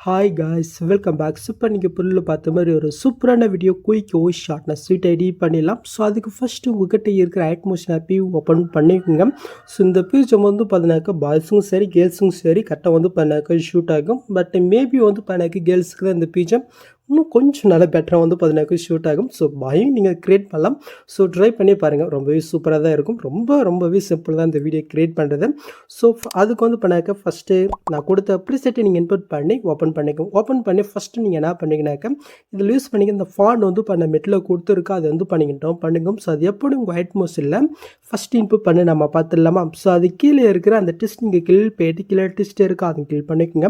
Hi guys, welcome back. இப்போ நீங்கள் பொருளில் பார்த்த மாதிரி ஒரு சூப்பரான video quick shortness sweet edit பண்ணிடலாம். ஸோ அதுக்கு ஃபஸ்ட்டு உங்கள்கிட்ட இருக்கிற ஆட்மோஷன் ஆப்பி ஓப்பன் பண்ணிக்கோங்க. ஸோ இந்த பேஜ் வந்து பார்த்தீங்கன்னாக்கா பாய்ஸும் சரி கேர்ள்ஸும் சரி கரெக்டாக வந்து பண்ணாக்கா ஷூட் ஆகும். பட் மேபி வந்து பண்ணாக்கா கேர்ள்ஸுக்கு தான் இந்த பேஜை இன்னும் கொஞ்சம் நல்லா பெட்டராக வந்து பார்த்தீங்கன்னாக்கா ஷூட் ஆகும். ஸோ பயம் நீங்கள் க்ரியேட் பண்ணலாம். ஸோ ட்ரை பண்ணி பாருங்கள், ரொம்பவே சூப்பராக தான் இருக்கும். ரொம்பவே சிம்பிள் தான் இந்த வீடியோ க்ரியேட் பண்ணுறது. ஸோ அதுக்கு வந்து பண்ணாக்கா ஃபஸ்ட்டு நான் கொடுத்த ப்ரீசெட்டை நீங்கள் இன்புட் பண்ணி ஓப்பன் பண்ணிக்கோங்க. ஓப்பன் பண்ணி ஃபஸ்ட்டு நீங்கள் என்ன பண்ணிங்கனாக்கா இதில் யூஸ் பண்ணிக்க இந்த ஃபாண்ட் வந்து பண்ண மெட்டில் கொடுத்துருக்கா அதை வந்து பண்ணிக்கிட்டோம் பண்ணுங்க. ஸோ அது எப்படி உங்கள் ஒயிட் மோஸ் இல்லை ஃபஸ்ட் இன்புட் பண்ணி நம்ம பார்த்துடலாமா. ஸோ அது கீழே இருக்கிற அந்த டெஸ்ட் நீங்கள் கில் போயிட்டு கீழே டெஸ்ட் இருக்கா அதை கில் பண்ணிக்கோங்க.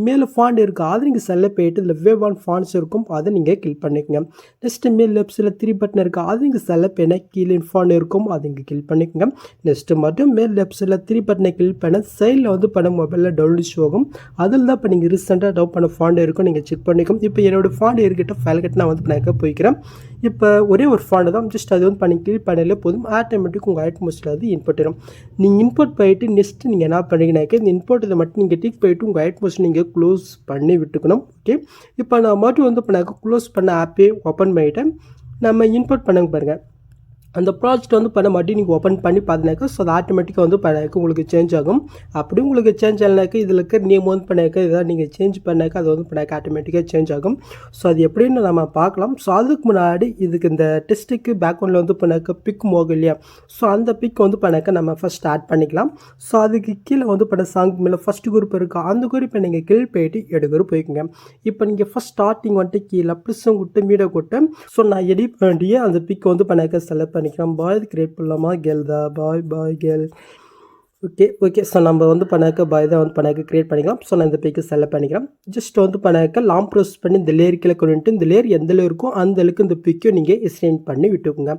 மேலே ஃபாண்ட் இருக்குது அது நீங்கள் செல்ல போயிட்டு இதில் வேவ் ஆன் ஃபாண்ட்ஸ் இருக்கும் அதை நீங்கள் கில் பண்ணிக்கோங்க. நெக்ஸ்ட்டு மேல் லெஃப்ட்ஸில் 3 பட்டன் இருக்குது அது நீங்கள் செல்ல போயினா கீழே ஃபாண்ட் இருக்கும் அதை இங்கே கில் பண்ணிக்கோங்க. நெக்ஸ்ட்டு மட்டும் மேல் லெஃப்ட்ஸில் 3 பட்டனை கில் பண்ண சைடில் வந்து பண்ண மொபைலில் டவுன்லோட் ஷோ ஆகும். அதில் தான் இப்போ நீங்கள் ரீசெண்டாக டவுன் பண்ண ஃபாண்ட் இருக்கும் நீங்கள் செக் பண்ணிக்கும். இப்போ என்னோடய ஃபாண்ட் இருக்கிட்ட ஃபைல் கட்டு நான் வந்து பண்ணாக்க போய்க்கிறேன். இப்போ ஒரே ஒரு ஃபாண்டு தான், ஜஸ்ட் அது வந்து பண்ணி கிளிக் பண்ணாலே போதும், ஆட்டோமேட்டிக் உங்கள் ஆட்மோஸ்டில் அது இன்புட் வரும். நீங்கள் இன்புட் போயிட்டு நெக்ஸ்ட்டு நீங்கள் என்ன பண்ணுறீங்கனாக்கா இந்த இன்புட் இதை மட்டும் நீங்கள் டிக் போயிட்டு உங்கள் ஆட்மோஸ்ட் நீங்கள் க்ளோஸ் பண்ணி விட்டுக்கணும். ஓகே, இப்போ நான் மட்டும் வந்து பண்ணாக்க க்ளோஸ் பண்ண ஆப்பே ஓப்பன் பண்ணிவிட்டேன். நம்ம இன்புட் பண்ணுங்க பாருங்கள், அந்த ப்ராஜெக்ட் வந்து பண்ண மாட்டி நீங்கள் ஓப்பன் பண்ணி பார்த்தினாக்கா ஸோ அது ஆட்டோமேட்டிக்காக வந்து பண்ணாக்க உங்களுக்கு சேஞ்ச் ஆகும். அப்படி உங்களுக்கு சேஞ்ச் ஆனாக்கா இதில் இருக்க நேம் வந்து பண்ணாக்க இதை நீங்கள் சேஞ்ச் பண்ணாக்கா அது வந்து பண்ணாக்க ஆட்டோமேட்டிக்காக சேஞ்ச் ஆகும். ஸோ அது எப்படின்னு நம்ம பார்க்கலாம். ஸோ அதுக்கு முன்னாடி இதுக்கு இந்த டெஸ்ட்டுக்கு பேக்ரவுண்டில் வந்து பண்ணாக்க பிக் மோகும் இல்லையா, ஸோ அந்த பிக் வந்து பண்ணாக்க நம்ம ஃபஸ்ட் ஆட் பண்ணிக்கலாம். ஸோ அதுக்கு கீழே வந்து பண்ண சாங் மேலே ஃபஸ்ட் குரூப் இருக்குது, அந்த குரூப்பை நீங்கள் கீழ் போயிட்டு எடுக்கிற போய்க்குங்க. இப்போ நீங்கள் ஃபஸ்ட் ஸ்டார்டிங் வந்துட்டு கீழே ப்ளஸும் கொடுத்து மீட கொட்டு. ஸோ நான் எடிட் பண்ணியே அந்த பிக் வந்து பண்ணாக்க செலக்ட் பண்ணிக்கிறோம். பாய் கிரியேட் பண்ணலாமா, கேர்ள் தான், பாய் கேர்ள். ஓகே ஸோ நம்ம வந்து பண்ணாக்க பாய் தான் வந்து பண்ணாக்க க்ரியேட் பண்ணிக்கலாம். ஸோ நான் இந்த பிக்கு செலக்ட் பண்ணிக்கிறேன். ஜஸ்ட் வந்து பண்ணாக்க லாங் ப்ரோஸ் பண்ணி இந்த லேயர் கீழே கொண்டு இந்த லேயர் எந்த இருக்கோ அந்த அளவுக்கு இந்த பிக்கை நீங்கள் எக்ஸ்டெண்ட் பண்ணி விட்டுக்கோங்க.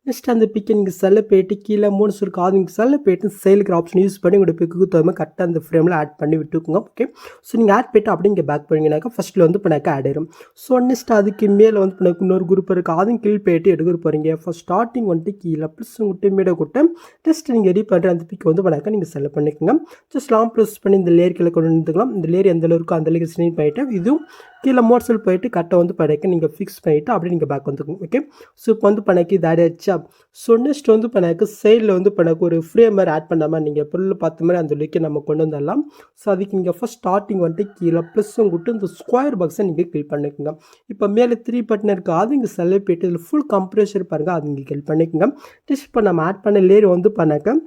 நெக்ஸ்ட் அந்த பிக்கை நீங்கள் செல்ல போயிட்டு கீழே 3 சுருக்கு அது நீங்கள் செல்ல போயிட்டு செயலுக்கு ஆப்ஷன் யூஸ் பண்ணி உங்களோட பிக்கு தகுந்த கரெக்டாக அந்த ஃப்ரேமில் ஆட் பண்ணி விட்டுக்கோங்க. ஓகே, ஸோ நீங்கள் ஆட் போய்ட்டு அப்படி இங்கே பேக் பண்ணிங்கனாக்கா ஃபஸ்ட்டில் வந்து பண்ணாக்க ஆட் ஆயிடும். ஸோ நெக்ஸ்ட் அதுக்கு மேலே வந்து பண்ணாக்க இன்னொரு குரூப் இருக்குது, அதுவும் கீழ் போயிட்டு எடுக்கிற போகிறீங்க. ஃபஸ்ட் ஸ்டார்டிங் வந்துட்டு கீழே ப்ளஸ் விட்டு மீட கொட்டு ஜஸ்ட் நீங்கள் எடிட் பண்ணுற அந்த பிக்கை வந்து பண்ணாக்க நீங்கள் செலக்ட் பண்ணிக்கோங்க. ஜஸ்ட் லாங் ப்ரெஸ் பண்ணி இந்த லேயர் கீழே கொண்டு வந்துக்கலாம். இந்த லேயர் எந்த இருக்கோ அந்த லேயர் ஸ்க்ரீன் பண்ணிவிட்டு இதுவும் கீழே மோட்ஸில் போயிட்டு கரெக்டாக வந்து பண்ணாக்க நீங்கள் ஃபிக்ஸ் பண்ணிவிட்டு அப்படி நீங்கள் பேக் வந்துக்கோங்க. ஓகே, ஸோ இப்போ வந்து பண்ணாக்கி இது ஆட் ஆயிடுச்சா. ஸோ நெக்ஸ்ட் வந்து பண்ணாக்க சைடில் வந்து பண்ணாக்க ஒரு ஃப்ரேம் மாதிரி ஆட் பண்ணாமல் நீங்கள் பொருள் பார்த்த மாதிரி அந்த லுக்கை நம்ம கொண்டு வந்துடலாம். ஸோ அதுக்கு நீங்கள் ஃபஸ்ட் ஸ்டார்டிங் வந்துட்டு கீழே ப்ளஸ்ஸும் கொடுத்து இந்த ஸ்கொயர் பாக்ஸை நீங்கள் கிளிக் பண்ணிக்கோங்க. இப்போ மேலே 3 பட்டன் இருக்குது அது இங்கே செல்ல போயிட்டு இதில் ஃபுல் கம்ப்ரெஷர் பாருங்கள் அது இங்கே கிளிக் பண்ணிக்கோங்க. ஜஸ்ட் இப்போ நம்ம ஆட் பண்ண லேயர் வந்து பண்ணாக்க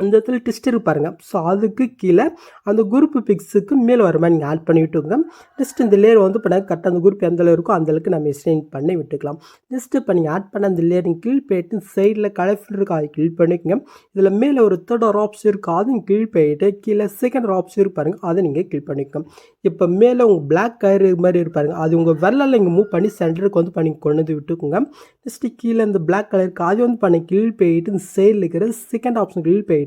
அந்த இடத்துல டெஸ்ட் இருப்பாருங்க. ஸோ அதுக்கு கீழே அந்த குரூப் பிக்ஸுக்கு மேலே வர மாதிரி நீங்கள் ஆட் பண்ணி விட்டுக்கோங்க. நெக்ஸ்ட் இந்த லேயர் வந்து பண்ண கரெக்டாக அந்த குரூப் எந்த இருக்கோ அந்த அளவுக்கு நம்ம எக்ஸ்டெண்ட் பண்ணி விட்டுக்கலாம். நெக்ஸ்ட் இப்போ நீங்கள் ஆட் பண்ண அந்த லேயர் கீழ் போயிட்டு சைடில் கலர்ஃபுல் இருக்குது அதை கிளிக் பண்ணிக்கோங்க. இதில் மேலே ஒரு தேர்ட் ஆப்ஷன் இருக்குது அதுவும் கீழ் போயிட்டு கீழே செகண்ட் ஆப்ஷன் இருப்பாருங்க அதை நீங்கள் கிளிக் பண்ணிக்கோங்க. இப்போ மேலே உங்கள் பிளாக் கலர் மாதிரி இருப்பாருங்க அது உங்கள் வெள்ளால் இங்கே மூவ் பண்ணி சென்டருக்கு வந்து பண்ணி கொண்டு வந்து விட்டுக்கோங்க. நெக்ஸ்ட்டு கீழே இந்த பிளாக் கலருக்கு அது வந்து பண்ணி கீழ் போயிட்டு இந்த சைடில் இருக்கிற செகண்ட் ஆப்ஷன் கீழ் போயிட்டு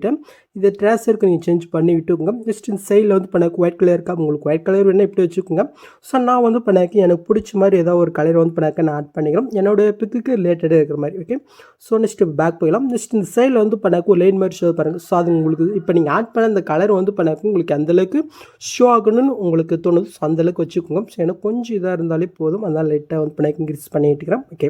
இதை ட்ரான்ஸ்ஃபருக்கு நீங்கள் சேஞ்ச் பண்ணி விட்டுக்கோங்க. ஜஸ்ட் இந்த சைடில் வந்து பண்ணாக்க ஒயிட் கலர் இருக்கா, உங்களுக்கு ஒயிட் கலர் வேணால் இப்படி வச்சுக்கோங்க. ஸோ நான் வந்து பண்ணாக்க எனக்கு பிடிச்ச மாதிரி ஏதாவது ஒரு கலர் வந்து பண்ணாக்க நான் ஆட் பண்ணிக்கிறேன் என்னோடய பிக்கு ரிலேட்டடாக இருக்கிற மாதிரி. ஓகே, ஸோ நெக்ஸ்ட் பேக் போயிடலாம். நெக்ஸ்ட் இந்த சைடில் வந்து பண்ணாக்க ஒரு லைன் மாதிரி ஷோ பாருங்கள். ஸோ அது உங்களுக்கு இப்போ நீங்கள் ஆட் பண்ண அந்த கலர் வந்து பண்ணாக்க உங்களுக்கு அந்தளவுக்கு ஷோ ஆகணும்னு உங்களுக்கு தோணுது. ஸோ அந்தளவுக்கு வச்சுக்கோங்க. ஸோ எனக்கு கொஞ்சம் இதாக இருந்தாலே போதும், அதனால் லைட்டாக வந்து பண்ணாக்க இன்க்ரீஸ் பண்ணிட்டு இருக்கிறேன். ஓகே,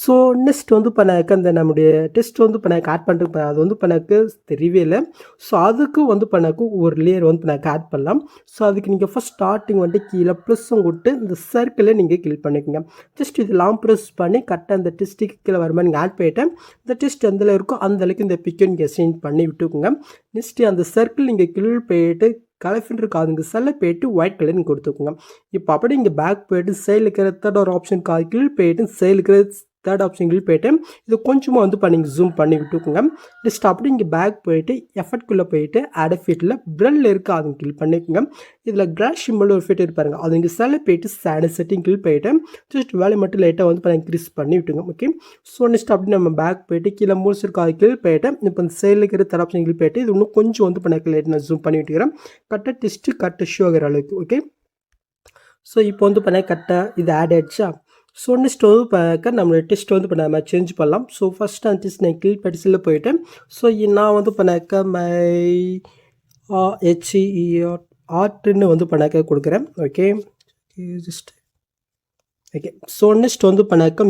ஸோ நெக்ஸ்ட் வந்து பண்ணாக்க அந்த நம்முடைய டெஸ்ட் வந்து பண்ணாக்க ஆட் பண்ணுறது அது வந்து பண்ணாக்க தெரியவே இல்லை. ஸோ அதுக்கு வந்து பண்ணாக்க ஒரு லேயர் வந்து பண்ணாக்க ஆட் பண்ணலாம். ஸோ அதுக்கு நீங்கள் ஃபஸ்ட் ஸ்டார்டிங் வந்துட்டு கீழே ப்ளஸ்ஸும் கொடுத்து இந்த சர்க்கிளை நீங்கள் கிளிக் பண்ணிக்கோங்க. ஜஸ்ட் இது லாங் ப்ரெஸ் பண்ணி கரெக்டாக அந்த டெஸ்ட்டுக்கு கீழே வர மாதிரி நீங்கள் ஆட் பண்ணிவிட்டு இந்த டெஸ்ட் எந்த இருக்கோ அந்த அளவுக்கு இந்த பிக்கை நீங்கள் எக்ஸ்டெண்ட் பண்ணி விட்டுக்கோங்க. நெக்ஸ்ட்டு அந்த சர்க்கிள் நீங்கள் கீழ் போயிட்டு கலர் இருக்கா அதுங்க செல்ல போயிட்டு ஒயிட் கலர் நீங்கள் கொடுத்துக்கோங்க. இப்போ அப்படி இங்கே பேக் போயிட்டு சைடில் இருக்கிற தேர்ட் ஒரு ஆப்ஷன் கீழ் போயிட்டு சைடில் இருக்கிற தேர்ட் ஆப்ஷன் கிளிக் போயிட்டு இது கொஞ்சமாக வந்து பண்ணி ஜூம் பண்ணி விட்டுக்கோங்க. நெக்ஸ்ட் அப்படி இங்கே பேக் போயிட்டு எஃபெக்ட்குள்ளே போயிட்டு ஆட் ஃபிட்டில் ப்ரெல் இருக்குது அது கிளிக் பண்ணிக்கோங்க. இதில் கிராஸ் சிம்பிள் ஒரு ஃபிட் இருப்பாருங்க அது இங்கே செல்ல போயிட்டு சேடு செட்டிங் கிளிக் போயிட்டு ஜஸ்ட் வேலையை மட்டும் லைட்டாக வந்து பண்ணி இன்க்ரீஸ் பண்ணி விட்டுங்க. ஓகே, ஸோ நெக்ஸ்ட் அப்படி நம்ம பேக் போயிட்டு கீழே முடிச்சிருக்கா அது கிளிக் போயிட்டு இப்போ இந்த சைடில் இருக்கிற தேர்ட் ஆப்ஷன் கிளிக் போயிட்டு இது இன்னும் கொஞ்சம் வந்து பண்ணி லைட் நான் ஜூம் பண்ணி விட்டுக்கிறேன் கரெக்டாக டெஸ்ட்டு கரெக்டாக ஷோ ஆகிற அளவுக்கு. ஓகே, ஸோ இப்போ வந்து பண்ண கரெக்டாக இது ஆட் ஆகிடுச்சா. ஸோ நெக்ஸ்ட் வந்து பார்க்க நம்மளோட டெஸ்ட் வந்து இப்போ நம்ம சேஞ்ச் பண்ணலாம். ஸோ ஃபஸ்ட் அந்த டெஸ்ட் நான் கிளிக் படிச்சில் போயிட்டேன். ஸோ நான் வந்து பண்ணாக்க மை HER ஆர்ட்னு வந்து பண்ணாக்க கொடுக்குறேன். Okay, just okay. So next வந்து பண்ணாக்க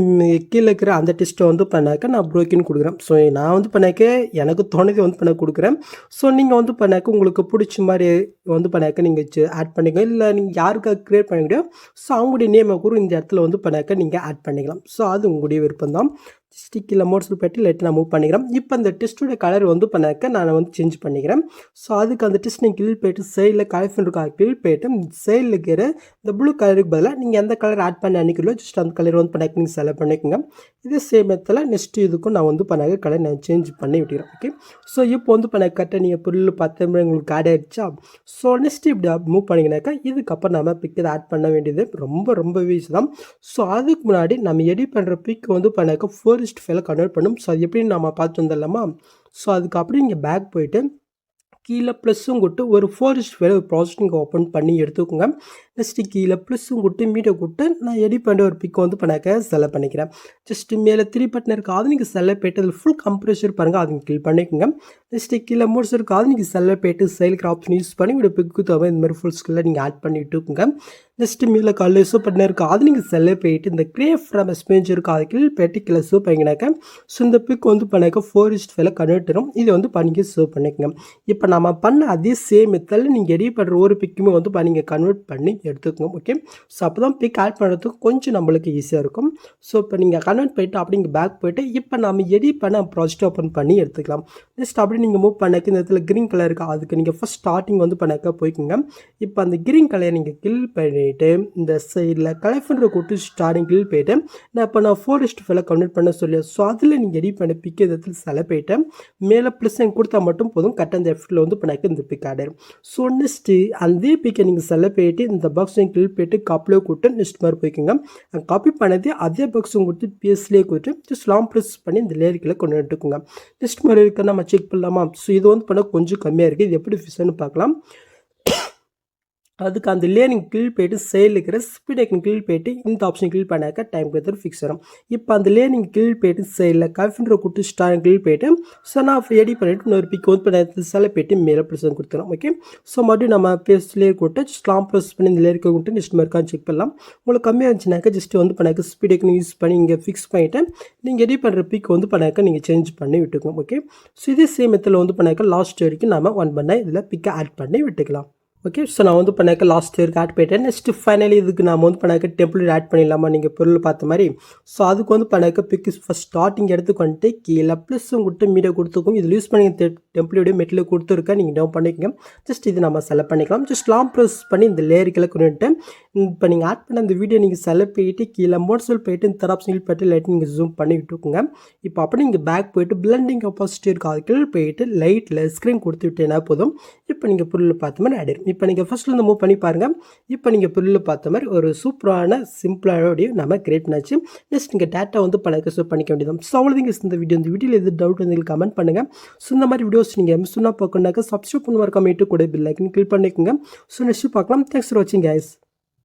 கீழே இருக்கிற அந்த டெஸ்ட்டை வந்து பண்ணாக்க நான் ப்ரோக்கின்னு கொடுக்குறேன். ஸோ நான் வந்து பண்ணாக்க எனக்கு தோணுது வந்து பண்ண கொடுக்குறேன். ஸோ நீங்கள் வந்து பண்ணாக்க உங்களுக்கு பிடிச்ச மாதிரி வந்து பண்ணாக்க நீங்கள் ஆட் பண்ணிக்கலாம். இல்லை நீங்கள் யாருக்காக க்ரியேட் பண்ண முடியும் ஸோ அவங்களுடைய நேமை கூட இந்த இடத்துல வந்து பண்ணாக்க நீங்கள் ஆட் பண்ணிக்கலாம். ஸோ அது உங்களுடைய விருப்பம் தான். ஜஸ்ட் கீழே மோட்ஸில் போய்ட்டு லைட்டு நான் மூவ் பண்ணிக்கிறேன். இப்போ அந்த டெஸ்ட்டோட கலர் வந்து பண்ணாக்க நான் வந்து சேஞ்ச் பண்ணிக்கிறேன். ஸோ அதுக்கு அந்த டெஸ்ட் நீங்கள் கிளிக் போய்ட்டு சைடில் கலெக்ஷன் இருக்கா கிளிக் போய்ட்டு சைடில் இருக்கிற இந்த ப்ளூ கலருக்கு பதிலாக நீங்கள் எந்த கலர் ஆட் பண்ணி அன்றைக்கிலோ ஜஸ்ட் அந்த கலர் வந்து பண்ணாக்க நீங்கள் செலக்ட் பண்ணிக்கோங்க. இதே சேம் இடத்துல நெக்ஸ்ட்டு இதுக்கும் நான் வந்து பண்ணாக்க கலர் நான் சேஞ்ச் பண்ணி விட்டுக்கிறேன். ஓகே. ஸோ இப்போ வந்து பண்ண கரெக்டாக நீங்கள் பொருள் பார்த்த உங்களுக்கு ஆட் ஆகிடுச்சா. ஸோ நெக்ஸ்ட்டு இப்படி மூவ் பண்ணிங்கனாக்கா இதுக்கப்புறம் நம்ம பிக் இதை ஆட் பண்ண வேண்டியது ரொம்ப ஈஸி தான். ஸோ அதுக்கு முன்னாடி நம்ம எடிட் பண்ணுற பிக் வந்து பண்ணாக்க 4:5 கன்வெர்ட் பண்ணும். ஸோ அது எப்படின்னு நம்ம பார்த்து வந்துடலாமா. ஸோ அதுக்கு அப்படி நீங்கள் பேக் போயிட்டு கீழே ப்ளஸ்ஸும் கொடுத்து ஒரு 4:5 ஒரு ப்ராஜெக்ட் நீங்கள் ஓப்பன் பண்ணி எடுத்துக்கோங்க. நெக்ஸ்ட்டு கீழே ப்ளஸ்ஸும் கொடுத்து மீட்டை கொடுத்து நான் எடிட் பண்ணுற ஒரு பிக் வந்து பண்ணாக்க செலக்ட் பண்ணிக்கிறேன். ஜஸ்ட்டு மேலே 3 பட்டன் இருக்குது அது நீங்கள் செலக்ட் போய்ட்டு அதில் ஃபுல் கம்ப்ரெஷர் பாருங்கள் அது கிளிக் பண்ணிக்கோங்க. நெக்ஸ்ட்டு கீழே மோட்ஸ் இருக்குது அது நீங்கள் செலக்ட் போய்ட்டு சைலுக்கு ஆப்ஷன் யூஸ் பண்ணி ஒரு பிக்கு தவிர இந்த மாதிரி ஃபுல் ஸ்கில்லை நீங்கள் ஆட் பண்ணி விட்டுக்கோங்க. நெக்ஸ்ட்டு மேலே காலையில் சூப் பட்டன் இருக்குது அது நீங்கள் செலக்ட் போய்ட்டு இந்த கிரியேட் ஃப்ரம் ஸ்பேஞ்ச் இருக்குது அது கீழே போய்ட்டு கீழே சூப் பண்ணிங்கனாக்கா ஸோ இந்த பிக் வந்து பண்ணாக்க 4:5 கன்வெர்ட் வரும். இதை வந்து பண்ணி சூப் பண்ணிக்கோங்க. இப்போ நம்ம பண்ண அதே சேம் மெத்தடில் நீங்கள் எடிட் பண்ணுற ஒரு பிக்குமே வந்து நீங்கள் கன்வெர்ட் பண்ணி எடுத்துக்கோங்க. ஓகே. ஸோ அப்போ தான் பிக் ஆட் பண்ணுறதுக்கு கொஞ்சம் நம்மளுக்கு ஈஸியாக இருக்கும். ஸோ இப்போ நீங்கள் கன்வெர்ட் போய்ட்டு அப்படி இங்கே பேக் போய்ட்டு இப்போ நம்ம எடிட் பண்ண ப்ராஜெக்ட் ஓப்பன் பண்ணி எடுத்துக்கலாம். நெக்ஸ்ட் அப்படி நீங்கள் மூவ் பண்ணாக்க இந்த இடத்துல க்ரீன் கலர் இருக்குது அதுக்கு நீங்கள் ஃபஸ்ட் ஸ்டார்டிங் வந்து பண்ணாக்க போய்க்குங்க. இப்போ அந்த க்ரீன் கலரை நீங்கள் கில் பண்ணிவிட்டு இந்த சைடில் கலெக்ஷன் கூட்டு ஸ்டார்டிங் கில் போய்ட்டு நான் இப்போ நான் 4:5 கன்வெர்ட் பண்ண சொல்லி ஸோ அதில் நீங்கள் எடிட் பண்ண பிக் இடத்துல செலக்ட் போய்ட்டு மேலே ப்ளஸ் கொடுத்தா மட்டும் போதும் கரெக்டாக அந்த எஃப்டில் வந்து பண்ணாக்க இந்த பிக் ஆட் ஆயிடும். ஸோ நெக்ஸ்ட்டு அந்த பிக்கை நீங்கள் செலக்ட் போய்ட்டு இந்த பாக்ஸ் கிளிக் போய்ட்டு காப்பிலே கொடுத்து நெக்ஸ்ட் மாதிரி போய்க்குங்க. காப்பி பண்ணது அதே பாக்ஸும் கொடுத்து பிஎஸ்லேயே கொடுத்து ஜஸ்ட் லாங் ப்ரெஸ் பண்ணி இந்த லேயருக்குள்ளே கொண்டு வந்துட்டுக்குங்க. நெக்ஸ்ட் மாதிரி இருக்க நம்ம செக் பண்ணலாமா. ஸோ இது வந்து பண்ண கொஞ்சம் கம்மியாக இருக்குது. இது எப்படி ஃபிக்ஸ்னு பார்க்கலாம். அதுக்கு அந்த லேயரிங் கிளிக் போய்ட்டு சைடில் இருக்கிற ஸ்பீட் ஐக்கன் கிளிக் போய்ட்டு இந்த ஆப்ஷன் கிளிக் பண்ணாக்க டைம் கொடுத்து ஃபிக்ஸ் வரும். இப்போ அந்த லேயரிங் கிளிக் போய்ட்டு சைடில் கஃபின்ற கொடுத்து ஸ்டார் கிளிக் போய்ட்டு ஸோ நான் எடிட் பண்ணிவிட்டு இன்னொரு பிக் வந்து பண்ணி செலக்ட் போய்ட்டு மேலே ப்ரெஸ் கொடுத்துரும். ஓகே. ஸோ மறுபடியும் நம்ம பேஸ்ட் லேயர் கொடுத்து ஜஸ்ட் லாங் ப்ரெஸ் பண்ணி இந்த லேயருக்கு கொடுத்து நெக்ஸ்ட் மார்க்காக செக் பண்ணலாம். உங்களுக்கு கம்மியாக இருந்துச்சுனாக்கா ஜஸ்ட் வந்து பண்ணாக்க ஸ்பீட் ஐக்கன் யூஸ் பண்ணி இங்கே ஃபிக்ஸ் பண்ணிவிட்டு நீங்கள் எடிட் பண்ணுற பிக் வந்து பண்ணாக்க நீங்கள் சேஞ்ச் பண்ணி விட்டுக்கோங்க. ஓகே. ஸோ இதே சேம் மெத்தடில் வந்து பண்ணாக்க லாஸ்ட் வரைக்கும் நம்ம ஒன் பண்ண இதில் பிக்கை ஆட் பண்ணி விட்டுக்கலாம். ஓகே. ஸோ நான் வந்து பண்ணாக்க லாஸ்ட் இயருக்கு ஆட் பண்ணிட்டேன். நெக்ஸ்ட்டு ஃபைனலி இதுக்கு நம்ம வந்து பண்ணாக்க டெம்ப்ளேட் ஆட் பண்ணிடலாமா நீங்கள் பொருள் பார்த்த மாதிரி. ஸோ அதுக்கு வந்து பண்ணாக்க பிக்கு ஃபஸ்ட் ஸ்டார்டிங் எடுத்துக்கு வந்துட்டு கீழே ப்ளஸ்ஸும் கொடுத்து மீடியா கொடுத்துக்கும் இதில் யூஸ் பண்ணி டெம்ப்ளேட் மெட்டில் கொடுத்துருக்கேன் நீங்கள் டவுன் பண்ணிக்கோங்க. ஜஸ்ட் இது நம்ம செலக்ட் பண்ணிக்கலாம். ஜஸ்ட் லாங் ப்ரெஸ் பண்ணி இந்த லேயருக்கெல்லாம் கொண்டுட்டு இப்போ நீங்கள் ஆட் பண்ண அந்த வீடியோ நீங்கள் செலக்ட் போயிட்டு கீழே மோட்ஸில் போய்ட்டு இந்த தர ஆப்ஷன் போய்ட்டு லைட் நீங்கள் ஜூம் பண்ணி விட்டுக்கோங்க. இப்போ அப்படி நீங்கள் பேக் போய்ட்டு பிளண்டிங் ஆப்போசிட் இருக்குது அது கீழே போயிட்டு லைட்டில் ஸ்க்ரீன் கொடுத்து விட்டேன்னா போதும். இப்போ நீங்கள் பொருள் பார்த்த மாதிரி ஆடிடும். இப்போ நீங்கள் ஃபஸ்ட்லேருந்து மூவ் பண்ணி பாருங்கள். இப்போ நீங்கள் பொருள் பார்த்த மாதிரி ஒரு சூப்பரான சிம்பிளான வீடியோ நம்ம கிரியேட் பண்ணாச்சு. நெக்ஸ்ட் நீங்கள் டேட்டா வந்து பண்ண சூப் பண்ணிக்க வேண்டியது. ஸோ அவ்வளோதிங்க இந்த வீடியோவில் எது டவுட் வந்து கமெண்ட் பண்ணுங்கள். ஸோ இந்த மாதிரி வீடியோஸ் நீங்கள் மிஸ் பண்ணால் பார்க்கணுனாக்கா சப்ஸ்கிரைப் பண்ணுவார் கமெண்ட்டு கூட பில் ஐக்கன் கிளிக் பண்ணிக்கோங்க. ஸோ நெக்ஸ்ட் பார்க்கலாம். தேங்க்ஸ் ஃபார் வாட்சிங் கைஸ்.